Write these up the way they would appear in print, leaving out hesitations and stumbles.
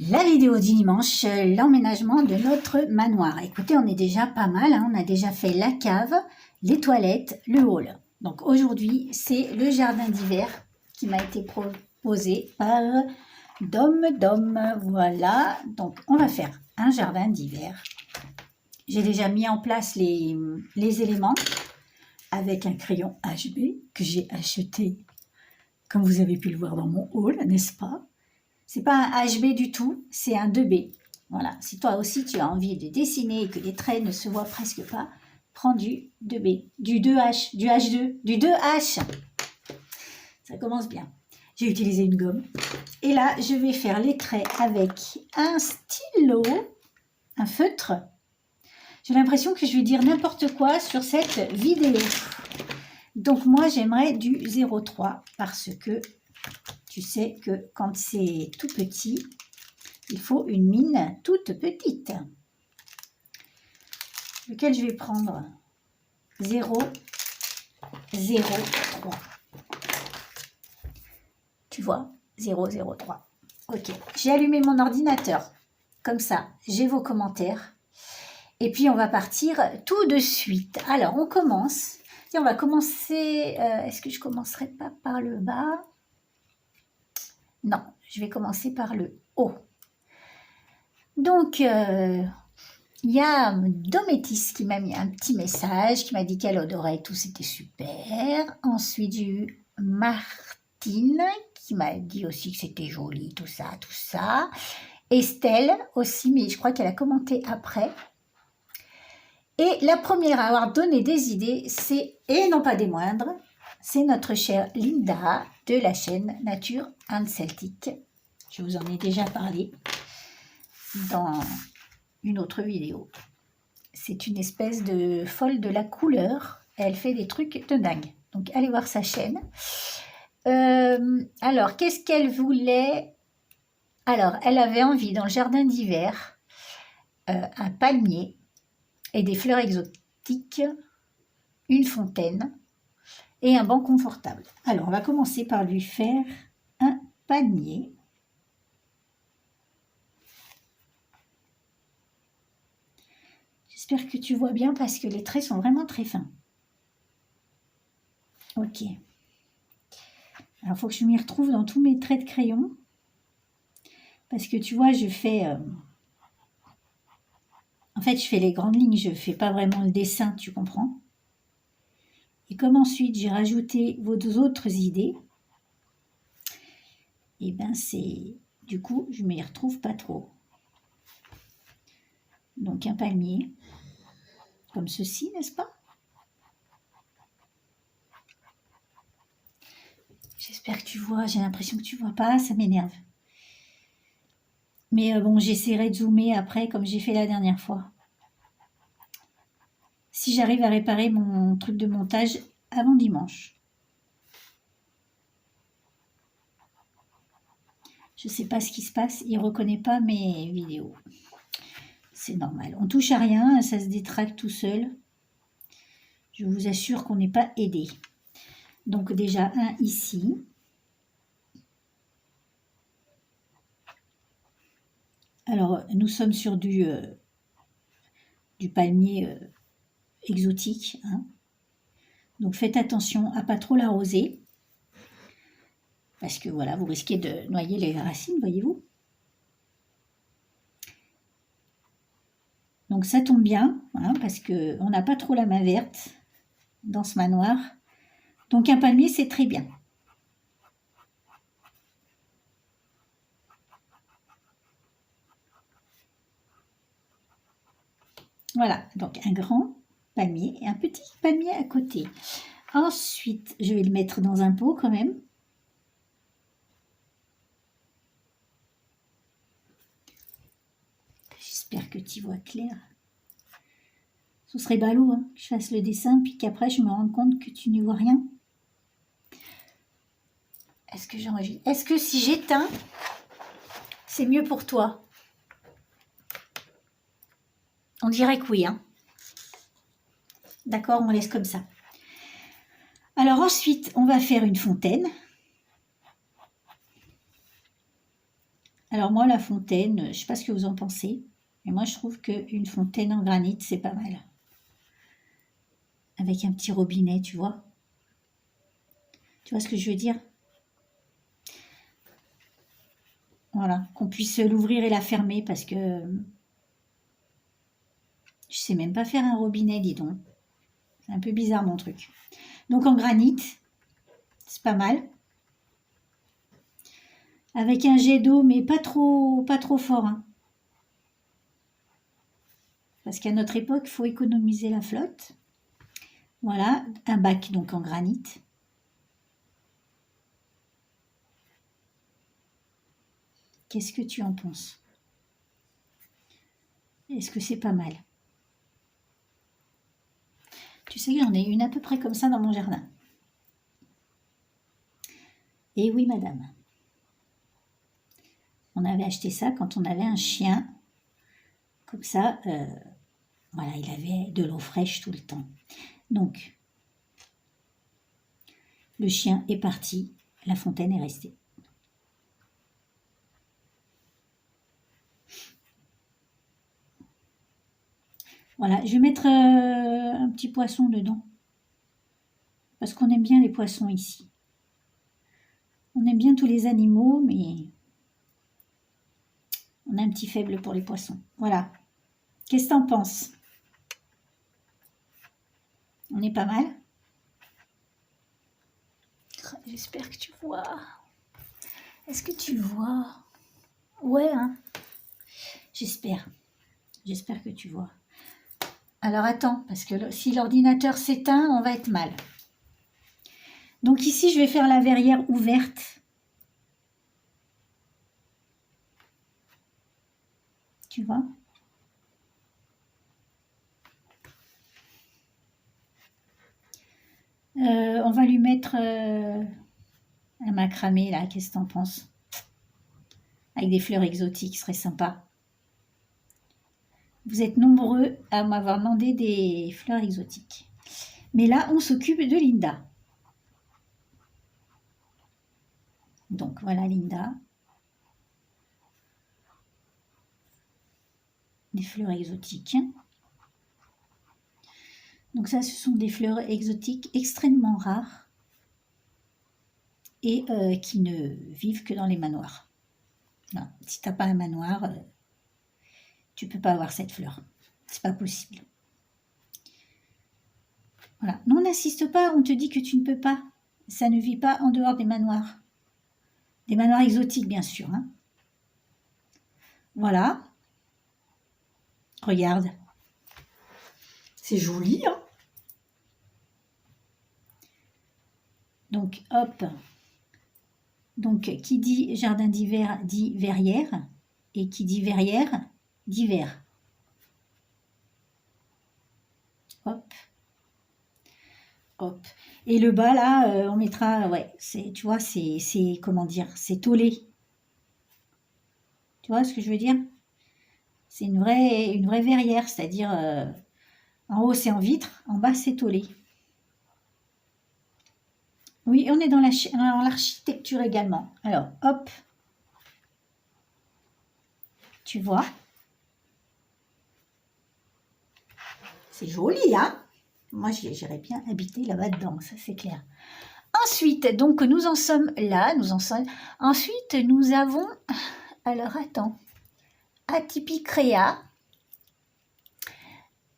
La vidéo du dimanche, l'emménagement de notre manoir. Écoutez, on est déjà pas mal, hein, on a déjà fait la cave, les toilettes, le hall. Donc aujourd'hui, c'est le jardin d'hiver qui m'a été proposé par Dom. Voilà, donc on va faire un jardin d'hiver. J'ai déjà mis en place les éléments avec un crayon HB que j'ai acheté, comme vous avez pu le voir dans mon hall, n'est-ce pas? C'est pas un HB du tout, c'est un 2B. Voilà, si toi aussi tu as envie de dessiner et que les traits ne se voient presque pas, prends du 2B, du 2H, du H2, du 2H. Ça commence bien. J'ai utilisé une gomme. Et là, je vais faire les traits avec un stylo, un feutre. J'ai l'impression que je vais dire n'importe quoi sur cette vidéo. Donc moi, j'aimerais du 0,3 parce que tu sais que quand c'est tout petit, il faut une mine toute petite. Lequel je vais prendre 0,03. Tu vois, 0,03. Ok, j'ai allumé mon ordinateur. Comme ça, j'ai vos commentaires. Et puis, on va partir tout de suite. Alors, on commence. Et on va commencer... Est-ce que je ne commencerai pas par le bas? Non, je vais commencer par le haut. Donc, il y a Dométis qui m'a mis un petit message, qui m'a dit qu'elle adorait tout, c'était super. Ensuite, j'ai eu Martine qui m'a dit aussi que c'était joli, tout ça, tout ça. Estelle aussi, mais je crois qu'elle a commenté après. Et la première à avoir donné des idées, c'est, et non pas des moindres, c'est notre chère Linda de la chaîne Nature and Celtic. Je vous en ai déjà parlé dans une autre vidéo. C'est une espèce de folle de la couleur. Elle fait des trucs de dingue. Donc, allez voir sa chaîne. Alors, qu'est-ce qu'elle voulait? Alors, elle avait envie, dans le jardin d'hiver, un palmier et des fleurs exotiques, une fontaine et un banc confortable. Alors, on va commencer par lui faire un palmier. J'espère que tu vois bien parce que les traits sont vraiment très fins. Ok. Alors, il faut que je m'y retrouve dans tous mes traits de crayon. Parce que tu vois, je fais... En fait, je fais les grandes lignes. Je ne fais pas vraiment le dessin, tu comprends? Et comme ensuite, j'ai rajouté vos deux autres idées, et bien c'est... Du coup, je ne m'y retrouve pas trop. Donc, un palmier, comme ceci, n'est-ce pas? J'espère que tu vois. J'ai l'impression que tu ne vois pas. Ça m'énerve. Mais bon, j'essaierai de zoomer après, comme j'ai fait la dernière fois. Si j'arrive à réparer mon truc de montage avant dimanche. Je ne sais pas ce qui se passe. Il ne reconnaît pas mes vidéos. C'est normal. On touche à rien. Ça se détracte tout seul. Je vous assure qu'on n'est pas aidé. Donc déjà un ici. Alors, nous sommes sur du palmier exotique. Hein. Donc, faites attention à pas trop l'arroser. Parce que, voilà, vous risquez de noyer les racines, voyez-vous. Donc, ça tombe bien, hein, parce qu'on n'a pas trop la main verte dans ce manoir. Donc, un palmier, c'est très bien. Voilà, donc un grand palmier et un petit palmier à côté. Ensuite, je vais le mettre dans un pot quand même. J'espère que tu vois clair. Ce serait ballot hein, que je fasse le dessin puis qu'après je me rende compte que tu n'y vois rien. Est-ce que si j'éteins, c'est mieux pour toi? On dirait que oui. Hein. D'accord, on laisse comme ça. Alors ensuite, on va faire une fontaine. Alors moi, la fontaine, je ne sais pas ce que vous en pensez, mais moi je trouve qu'une fontaine en granit, c'est pas mal. Avec un petit robinet, tu vois. Tu vois ce que je veux dire? Voilà, qu'on puisse l'ouvrir et la fermer parce que je sais même pas faire un robinet, dis donc. C'est un peu bizarre mon truc. Donc en granit, c'est pas mal. Avec un jet d'eau, mais pas trop fort, hein. Parce qu'à notre époque, il faut économiser la flotte. Voilà, un bac donc en granit. Qu'est-ce que tu en penses? Est-ce que c'est pas mal? Tu sais, j'en ai une à peu près comme ça dans mon jardin. Et oui, madame. On avait acheté ça quand on avait un chien. Comme ça, voilà, il avait de l'eau fraîche tout le temps. Donc, le chien est parti, la fontaine est restée. Voilà, je vais mettre un petit poisson dedans. Parce qu'on aime bien les poissons ici. On aime bien tous les animaux, mais on a un petit faible pour les poissons. Voilà. Qu'est-ce que t'en penses? On est pas mal? J'espère que tu vois. Est-ce que tu vois? Ouais, hein? J'espère. J'espère que tu vois. Alors attends, parce que si l'ordinateur s'éteint, on va être mal. Donc ici, je vais faire la verrière ouverte. Tu vois? On va lui mettre un macramé là, qu'est-ce que t'en penses? Avec des fleurs exotiques, ce serait sympa. Vous êtes nombreux à m'avoir demandé des fleurs exotiques. Mais là, on s'occupe de Linda. Donc voilà Linda. Des fleurs exotiques. Donc ça, ce sont des fleurs exotiques extrêmement rares et qui ne vivent que dans les manoirs. Non, si tu n'as pas un manoir, tu ne peux pas avoir cette fleur. C'est pas possible. Voilà. Non, n'insiste pas, on te dit que tu ne peux pas. Ça ne vit pas en dehors des manoirs. Des manoirs exotiques, bien sûr. Hein. Voilà. Regarde. C'est joli, hein. Donc, hop. Donc, qui dit jardin d'hiver dit verrière. Et qui dit verrière, dit verre. Hop. Hop. Et le bas, là, on mettra, ouais, tu vois, c'est, comment dire, c'est tôlé. Tu vois ce que je veux dire? C'est une vraie verrière, c'est-à-dire, en haut, c'est en vitre, en bas, c'est tôlé. Oui, on est dans l'architecture également. Alors, hop. Tu vois? C'est joli, hein? Moi, j'irais bien habiter là-bas dedans, ça c'est clair. Ensuite, donc nous en sommes là, Ensuite, nous avons, alors attends, Atypicrea.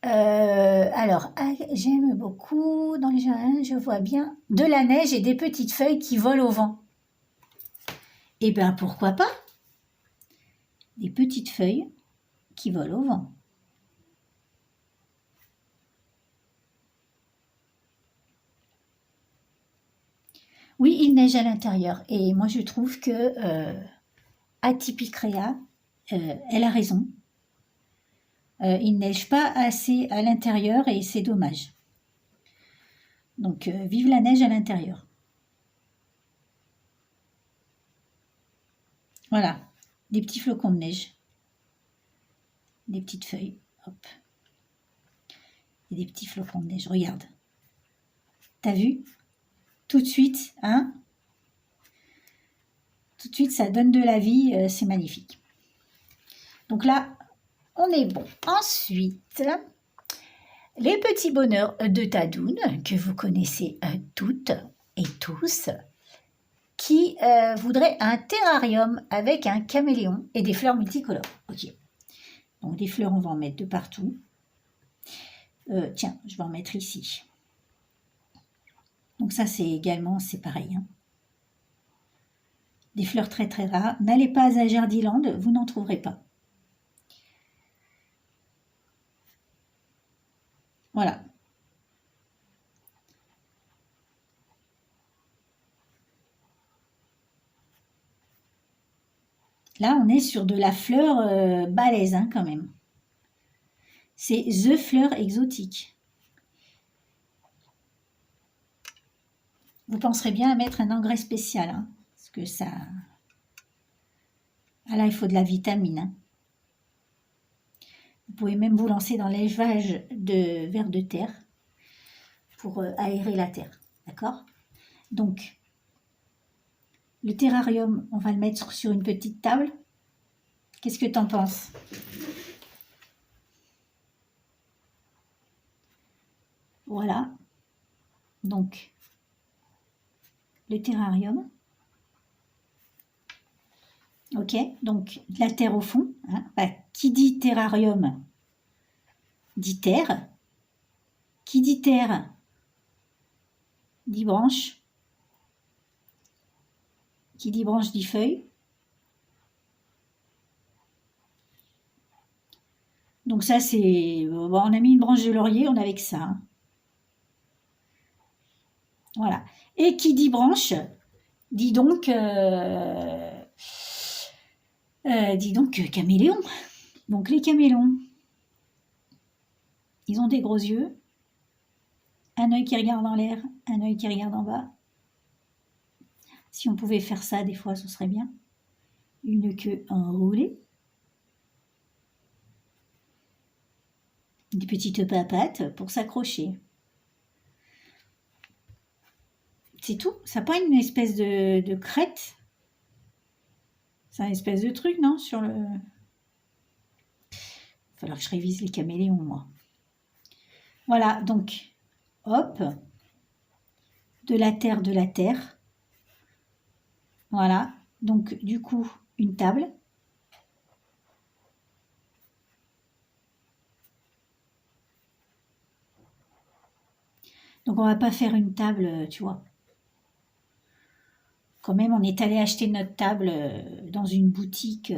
Alors, j'aime beaucoup dans les jardins, je vois bien de la neige et des petites feuilles qui volent au vent. Eh bien, pourquoi pas? Des petites feuilles qui volent au vent. Oui, il neige à l'intérieur. Et moi, je trouve que Atypicrea, elle a raison. Il neige pas assez à l'intérieur et c'est dommage. Donc, vive la neige à l'intérieur. Voilà, des petits flocons de neige. Des petites feuilles, hop. Et des petits flocons de neige, regarde. T'as vu? Tout de suite, hein? Tout de suite, ça donne de la vie, c'est magnifique. Donc là, on est bon. Ensuite, les petits bonheurs de Tadoun, que vous connaissez toutes et tous, qui voudraient un terrarium avec un caméléon et des fleurs multicolores. Ok. Donc des fleurs, on va en mettre de partout. Tiens, je vais en mettre ici. Donc ça, c'est également, c'est pareil. Hein. Des fleurs très très rares. N'allez pas à Jardiland, vous n'en trouverez pas. Voilà. Là, on est sur de la fleur balèze, hein, quand même. C'est The Fleur Exotique. Vous penserez bien à mettre un engrais spécial, hein, parce que ça... Ah là, il faut de la vitamine. Hein. Vous pouvez même vous lancer dans l'élevage de vers de terre pour aérer la terre, d'accord? Donc, le terrarium, on va le mettre sur une petite table. Qu'est-ce que tu en penses? Voilà. Donc, le terrarium. Ok, donc de la terre au fond. Hein. Bah, qui dit terrarium dit terre. Qui dit terre dit branche. Qui dit branche dit feuille. Donc ça, c'est... Bon, on a mis une branche de laurier, on avait que ça. Hein. Voilà. Et qui dit branche dit donc... caméléon. Donc les caméléons, ils ont des gros yeux, un œil qui regarde en l'air, un œil qui regarde en bas. Si on pouvait faire ça des fois, ce serait bien. Une queue enroulée. Des petites papates pour s'accrocher. C'est tout. Ça n'a pas une espèce de crête. C'est un espèce de truc, non? Sur le... Il va falloir que je révise les caméléons, moi. Voilà, donc, hop. De la terre. Voilà. Donc, du coup, une table. Donc, on va pas faire une table, tu vois. Quand même, on est allé acheter notre table dans une boutique,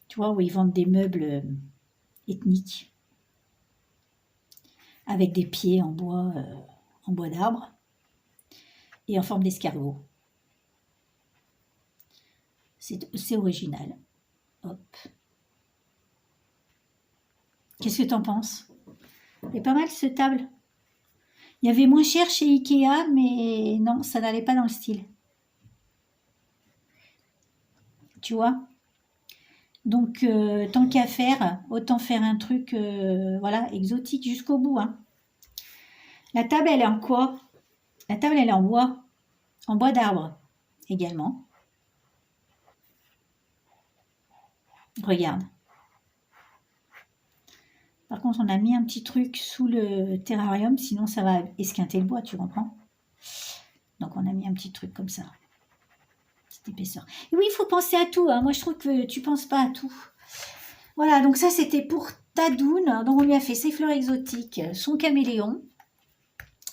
tu vois, où ils vendent des meubles ethniques, avec des pieds en bois d'arbre, et en forme d'escargot. C'est original. Hop. Qu'est-ce que t'en penses? C'est pas mal, cette table. Il y avait moins cher chez Ikea, mais non, ça n'allait pas dans le style. Tu vois? Donc, tant qu'à faire, autant faire un truc, voilà, exotique jusqu'au bout. Hein. La table, elle est en quoi? La table, elle est en bois d'arbre également. Regarde. Par contre, on a mis un petit truc sous le terrarium, sinon ça va esquinter le bois, tu comprends? Donc, on a mis un petit truc comme ça. Petite épaisseur. Et oui, il faut penser à tout. Hein. Moi, je trouve que tu ne penses pas à tout. Voilà, donc ça, c'était pour Tadoun. Donc, on lui a fait ses fleurs exotiques, son caméléon.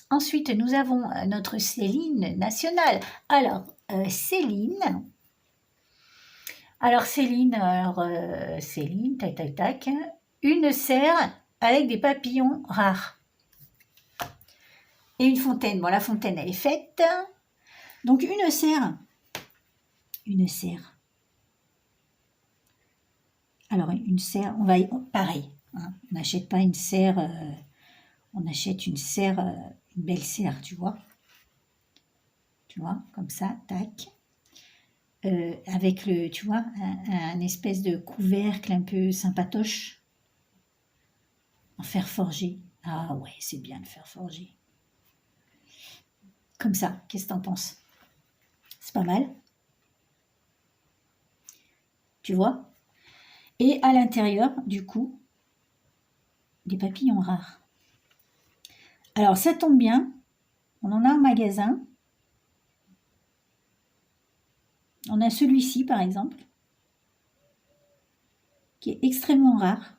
Ensuite, nous avons notre Céline nationale. Alors, Céline. Alors, Céline, Céline, tac, tac, tac. Une serre avec des papillons rares. Et une fontaine. Bon, la fontaine, elle est faite. Donc, une serre. Une serre. Alors, une serre, on va... Pareil. Hein, on n'achète pas une serre... on achète une serre... une belle serre, tu vois. Tu vois, comme ça, tac. Avec le, tu vois, un espèce de couvercle un peu sympatoche. En fer forgé. Ah ouais, c'est bien le fer forgé. Comme ça, qu'est-ce que t'en penses? C'est pas mal. Tu vois? Et à l'intérieur, du coup, des papillons rares. Alors, ça tombe bien, on en a en magasin. On a celui-ci, par exemple, qui est extrêmement rare,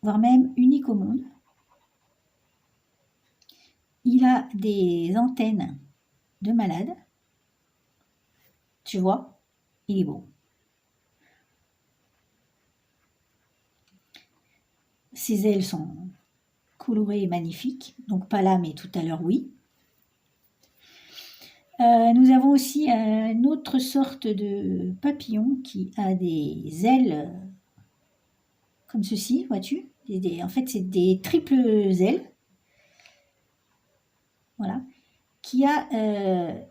voire même unique au monde. Il a des antennes de malade. Tu vois, il est beau. Ses ailes sont colorées et magnifiques. Donc pas là, mais tout à l'heure, oui. Nous avons aussi une autre sorte de papillon qui a des ailes comme ceci, vois-tu? En fait, c'est des triples ailes. Voilà. Qui a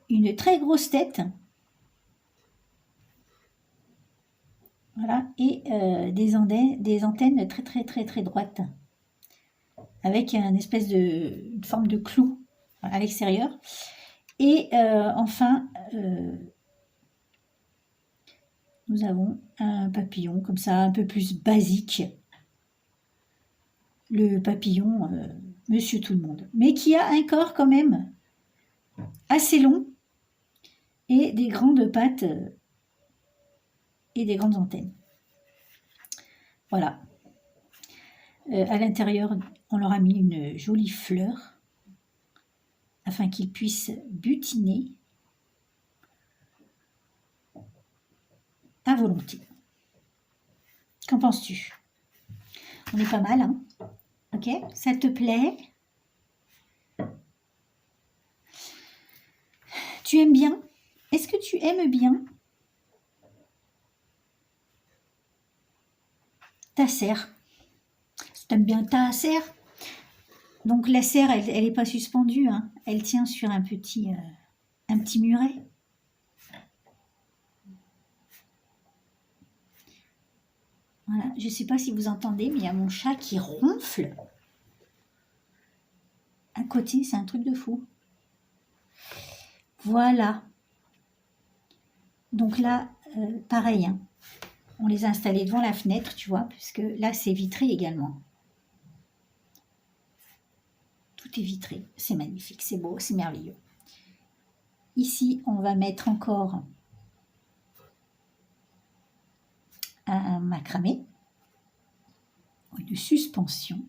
une très grosse tête. Voilà. Et des antennes très, très, très, très droites. Avec une espèce une forme de clou à l'extérieur. Et enfin, nous avons un papillon comme ça, un peu plus basique. Le papillon Monsieur Tout-le-Monde. Mais qui a un corps quand même assez long et des grandes pattes et des grandes antennes. Voilà. À l'intérieur, on leur a mis une jolie fleur afin qu'ils puissent butiner à volonté. Qu'en penses-tu? On est pas mal, hein? Ok? Ça te plaît? Tu aimes bien? Est-ce que tu aimes bien ta serre? Tu aimes bien ta serre? Donc la serre, elle n'est pas suspendue, hein? Elle tient sur un petit muret. Voilà, je ne sais pas si vous entendez, mais il y a mon chat qui ronfle. À côté, c'est un truc de fou. Voilà. Donc là, pareil, hein. On les a installés devant la fenêtre, tu vois, puisque là, c'est vitré également. Tout est vitré, c'est magnifique, c'est beau, c'est merveilleux. Ici, on va mettre encore un macramé, une suspension,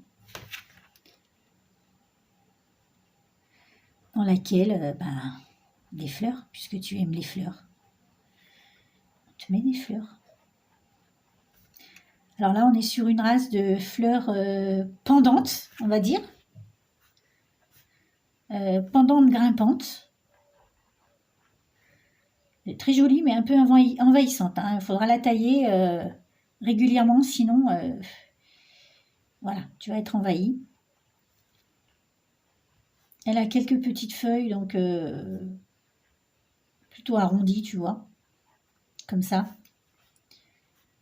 dans laquelle, des fleurs, puisque tu aimes les fleurs. On te met des fleurs. Alors là, on est sur une race de fleurs pendantes, on va dire. Pendantes grimpantes. Très jolie, mais un peu envahissante. Hein. Il faudra la tailler régulièrement, sinon, voilà, tu vas être envahi. Elle a quelques petites feuilles, donc plutôt arrondies, tu vois, comme ça.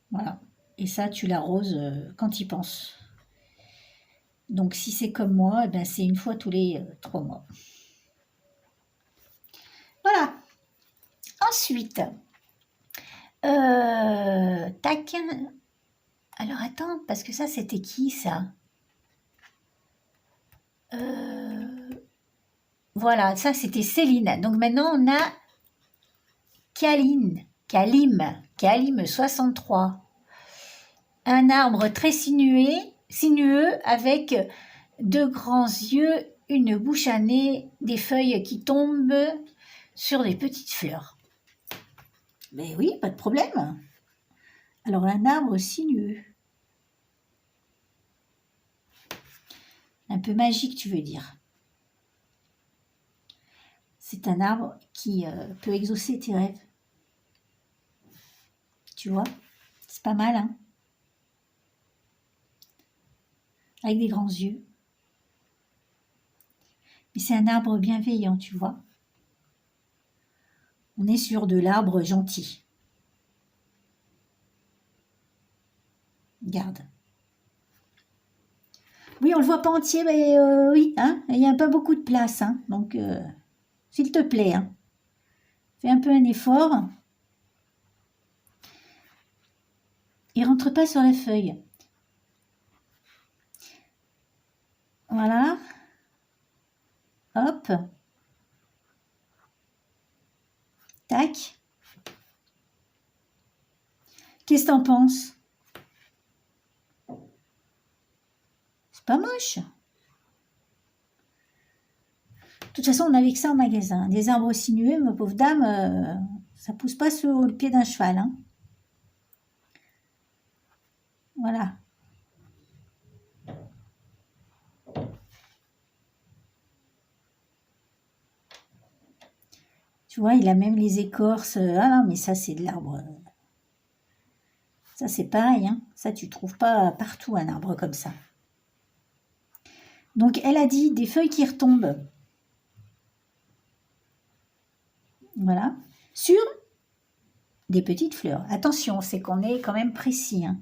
Voilà. Et ça, tu l'arroses quand tu y penses. Donc, si c'est comme moi, eh ben, c'est une fois tous les 3 mois. Voilà. Ensuite, tac. Alors, attends, parce que ça, c'était qui, ça? Voilà, ça, c'était Céline. Donc, maintenant, on a Kalim 63. Un arbre très sinueux avec de grands yeux, une bouche à nez, des feuilles qui tombent sur des petites fleurs. Mais oui, pas de problème. Alors, un arbre sinueux. Un peu magique, tu veux dire. C'est un arbre qui peut exaucer tes rêves. Tu vois? C'est pas mal, hein? Avec des grands yeux. Mais c'est un arbre bienveillant, tu vois. On est sur de l'arbre gentil. Regarde. Oui, on le voit pas entier, mais oui, hein, il n'y a pas beaucoup de place, hein, donc s'il te plaît. Hein. Fais un peu un effort. Et rentre pas sur la feuille. Voilà. Hop. Tac. Qu'est-ce que t'en penses? C'est pas moche. De toute façon, on avait que ça en magasin. Des arbres sinueux, ma pauvre dame, ça pousse pas sur le pied d'un cheval. Hein. Voilà. Tu vois, il a même les écorces. Ah non, mais ça, c'est de l'arbre. Ça, c'est pareil. Hein. Ça, tu trouves pas partout un arbre comme ça. Donc, elle a dit des feuilles qui retombent. Voilà. Sur des petites fleurs. Attention, c'est qu'on est quand même précis. Hein.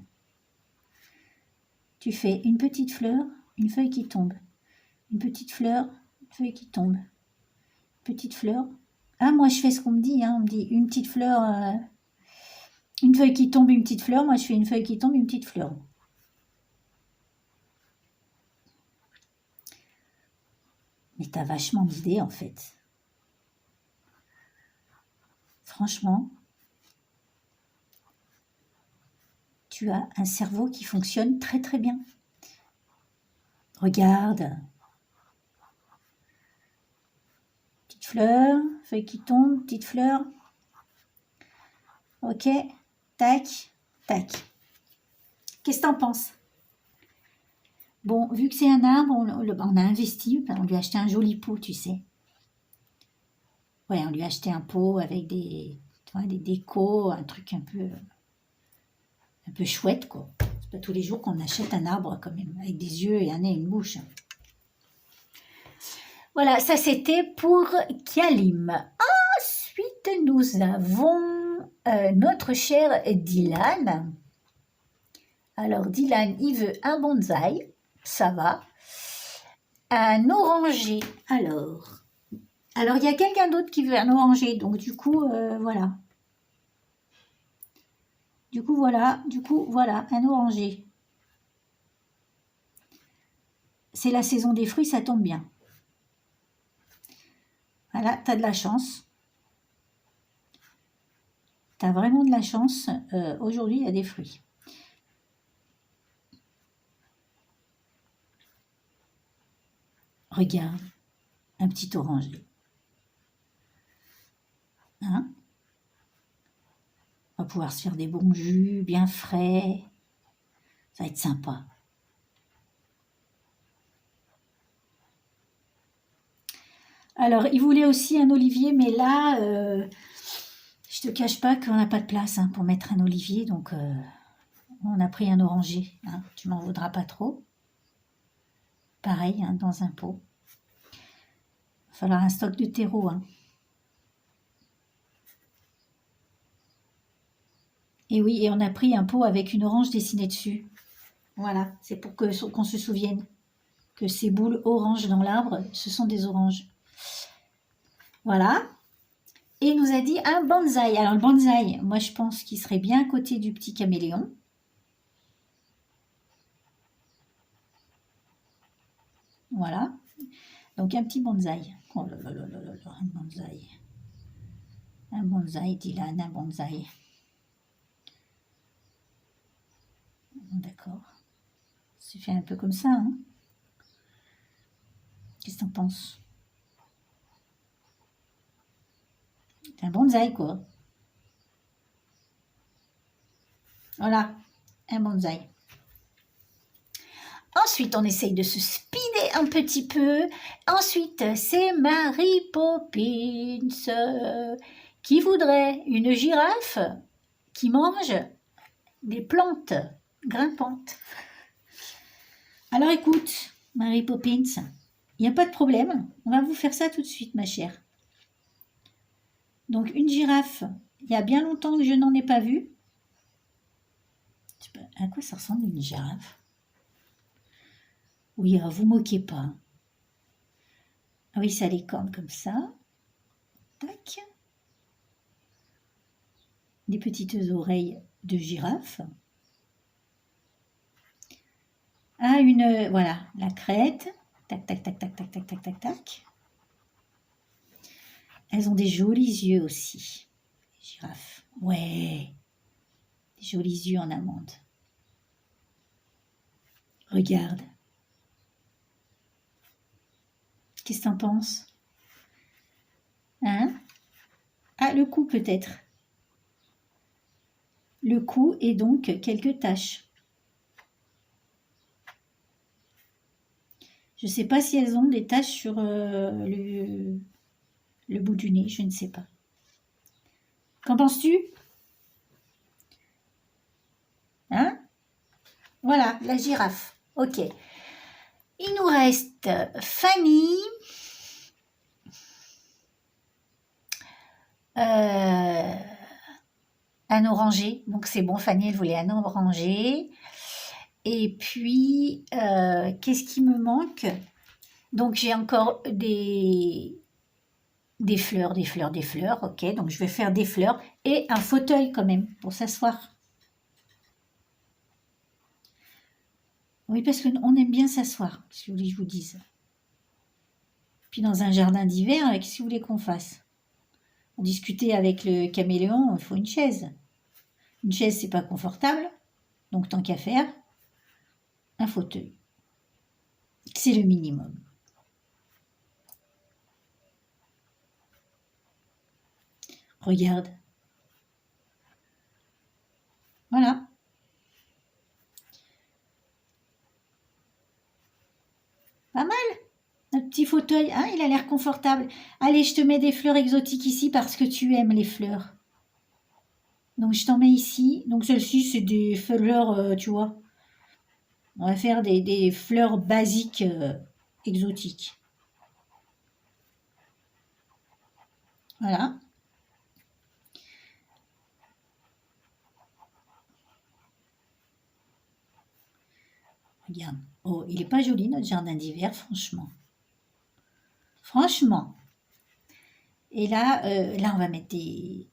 Tu fais une petite fleur, une feuille qui tombe. Une petite fleur, une feuille qui tombe. Petite fleur. Ah, moi, je fais ce qu'on me dit. Hein. On me dit une petite fleur, une feuille qui tombe, une petite fleur. Moi, je fais une feuille qui tombe, une petite fleur. Mais t'as vachement d'idées, en fait. Franchement, tu as un cerveau qui fonctionne très, très bien. Regarde. Petite fleur, feuille qui tombe, petite fleur. Ok, tac, tac. Qu'est-ce que t'en penses? Bon, vu que c'est un arbre, on a investi, on lui a acheté un joli pot, tu sais. Ouais, on lui a acheté un pot avec des, tu vois, des décos, un truc un peu chouette, quoi. C'est pas tous les jours qu'on achète un arbre, quand même, avec des yeux et un nez et une bouche. Voilà, ça c'était pour Kalim. Ensuite, nous avons notre cher Dylan. Alors, Dylan, il veut un bonsaï, ça va. Un oranger, alors, il y a quelqu'un d'autre qui veut un oranger, donc du coup, voilà. Du coup, voilà, un oranger. C'est la saison des fruits, ça tombe bien. Voilà, t'as de la chance. T'as vraiment de la chance. Aujourd'hui, il y a des fruits. Regarde, un petit oranger. Hein? On va pouvoir se faire des bons jus, bien frais. Ça va être sympa. Alors, il voulait aussi un olivier, mais là, je te cache pas qu'on n'a pas de place pour mettre un olivier, donc on a pris un oranger. Hein, tu m'en voudras pas trop. Pareil, dans un pot. Il va falloir un stock de terreau. Et oui, et on a pris un pot avec une orange dessinée dessus. Voilà, c'est pour qu'on se souvienne que ces boules oranges dans l'arbre, ce sont des oranges. Voilà. Et il nous a dit un bonsaï. Alors le bonsaï, moi je pense qu'il serait bien à côté du petit caméléon. Voilà. Donc un petit bonsaï. Oh là là là là là, un bonsaï. Un bonsaï, Dylan, un bonsaï. D'accord. C'est fait un peu comme ça. Qu'est-ce que t'en penses? C'est un bonsaï, quoi. Voilà, un bonsaï. Ensuite, on essaye de se speeder un petit peu. Ensuite, c'est Mary Poppins qui voudrait une girafe qui mange des plantes grimpantes. Alors écoute, Mary Poppins, il n'y a pas de problème. On va vous faire ça tout de suite, ma chère. Donc, une girafe, il y a bien longtemps que je n'en ai pas vu. À quoi ça ressemble une girafe? Oui, vous moquez pas. Ah oui, ça les cornes comme ça. Tac. des petites oreilles de girafe. Ah, voilà, la crête. Tac, tac, tac, tac, tac, tac, tac, tac, tac. Elles ont des jolis yeux aussi, les girafes. Ouais, des jolis yeux en amande. Regarde. Qu'est-ce que t'en penses? Hein? Ah, le cou peut-être. Le cou et donc quelques taches. Je ne sais pas si elles ont des taches sur le bout du nez, je ne sais pas. Qu'en penses-tu? Hein? Voilà, la girafe. Ok. Il nous reste Fanny. Un orangé. Donc c'est bon, Fanny, elle voulait un orangé. Et puis, qu'est-ce qui me manque? Donc j'ai encore des fleurs, des fleurs, des fleurs. Ok, donc je vais faire des fleurs et un fauteuil quand même pour s'asseoir. Oui, parce qu'on aime bien s'asseoir, si vous voulez que je vous dise. Puis dans un jardin d'hiver, qu'est-ce que vous voulez qu'on fasse? Discuter avec le caméléon, il faut une chaise. Une chaise, c'est pas confortable, donc tant qu'à faire, un fauteuil. C'est le minimum. Regarde. Voilà. Pas mal. Notre petit fauteuil, hein, il a l'air confortable. Allez, je te mets des fleurs exotiques ici parce que tu aimes les fleurs. Donc, je t'en mets ici. Donc, celle-ci, c'est des fleurs, tu vois. On va faire des fleurs basiques exotiques. Voilà. Regarde. Oh, il n'est pas joli, notre jardin d'hiver, franchement. Franchement. Et là, là, on va mettre des...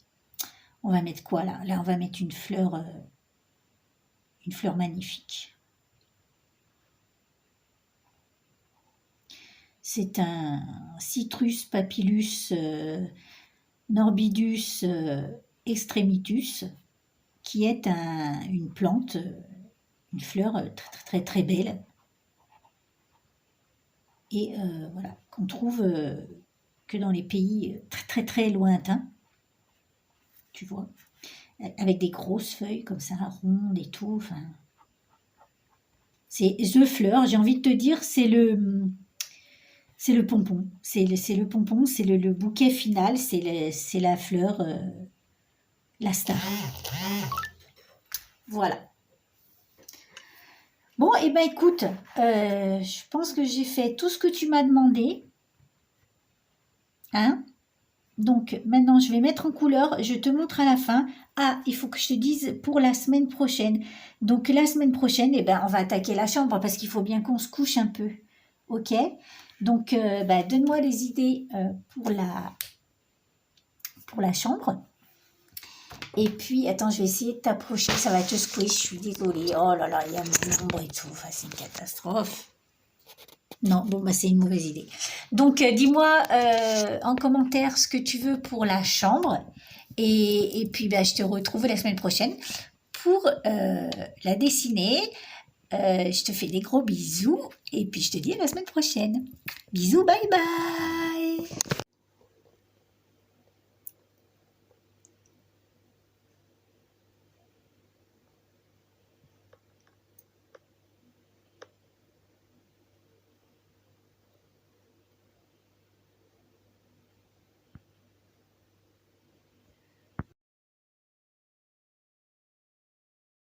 On va mettre quoi, là? Là, on va mettre une fleur magnifique. C'est un Citrus papillus Norbidus extremitus, qui est une plante, une fleur très très très, très belle. Et voilà, qu'on trouve que dans les pays très très très lointains, tu vois, avec des grosses feuilles comme ça, rondes et tout. Enfin, c'est The Fleur, j'ai envie de te dire, c'est le pompon. C'est le pompon, c'est le bouquet final, c'est la fleur, la star. Voilà. Bon, et ben écoute, je pense que j'ai fait tout ce que tu m'as demandé. Hein? Donc maintenant, je vais mettre en couleur, je te montre à la fin. Ah, il faut que je te dise pour la semaine prochaine. Donc la semaine prochaine, eh ben, on va attaquer la chambre parce qu'il faut bien qu'on se couche un peu. Ok? Donc, donne-moi les idées pour la chambre. Et puis, attends, je vais essayer de t'approcher. Ça va te secouer, je suis désolée. Oh là là, il y a mon ombre et tout. Enfin, c'est une catastrophe. Non, bon, c'est une mauvaise idée. Donc, dis-moi en commentaire ce que tu veux pour la chambre. Et puis, je te retrouve la semaine prochaine pour la dessiner. Je te fais des gros bisous. Et puis, je te dis à la semaine prochaine. Bisous, bye bye!